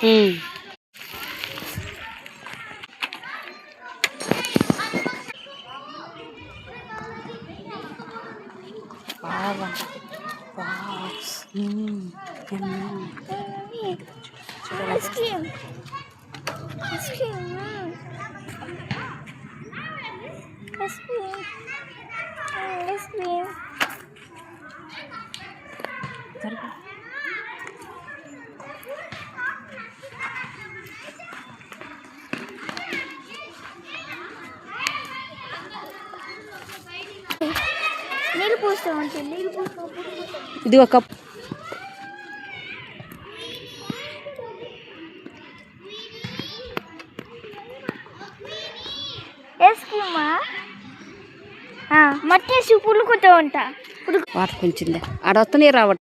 Ice cream. Ice cream. Ice cream. Ice cream. నీళ్ళు పోస్తామంటే నీళ్ళు పోస్తాం. ఇది ఒక ఐస్ క్రీమా మట్టేసి పులుకుతూ ఉంటా. వాటర్ కొంచెం ఆడ వస్తున్నాయి రావట్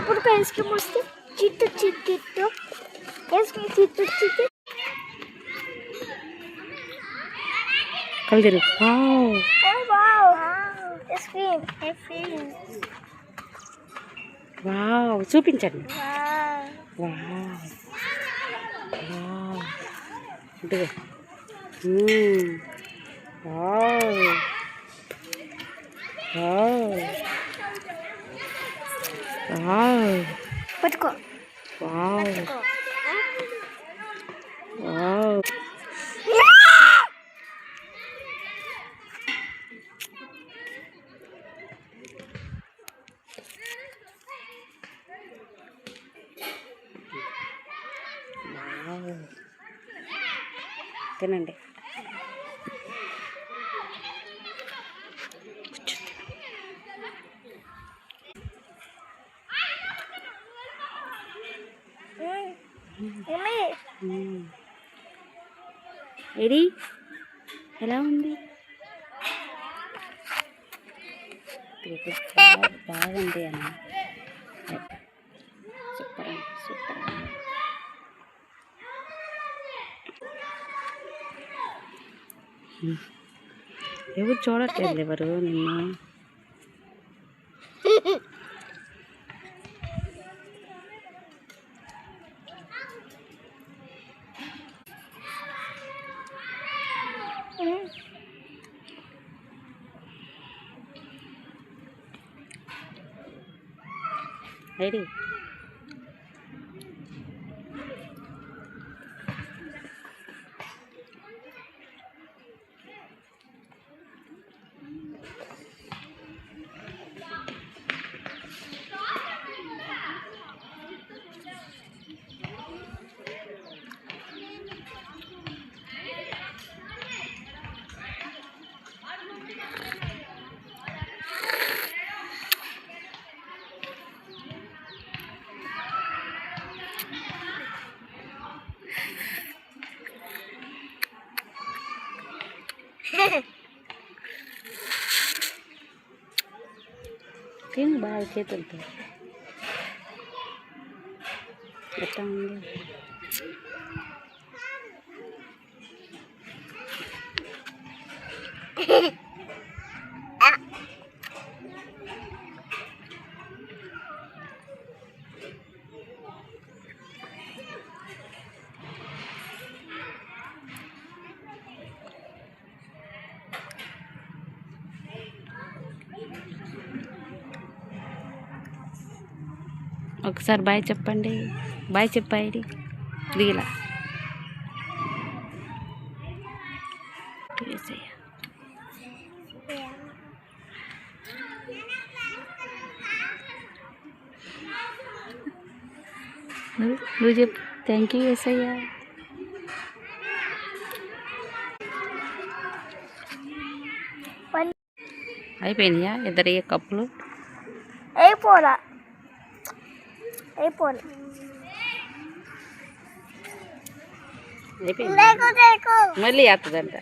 పులుకు ఐస్ క్రీమ్ వస్తే చిట్టు చిట్టు ఐస్ క్రీమ్ చిట్టు చిట్టు కలిదిరు ఐస్ క్రీమ్ వావ్ చూపించండి. పట్టుకో. తినండి. ఏడి ఎలా ఉంది? బాగుంది అన్న. Super super. ఎవరు చూడట్లేదు ఎవరు నిన్ను. రెడీ తిను బాగా చేతులతో. ఎట్లా ఉంది? ఒకసారి బాయ్ చెప్పండి. బాయ్ చెప్పాయి దిగిలా. నువ్వు చెప్పు. థ్యాంక్ యూ ఏసయ్యా. అయిపోయినాయా ఇద్దరి కప్పులు? అయిపోరా అయిపోలే అయిపోయింది. మళ్ళీ వేస్తుందంట.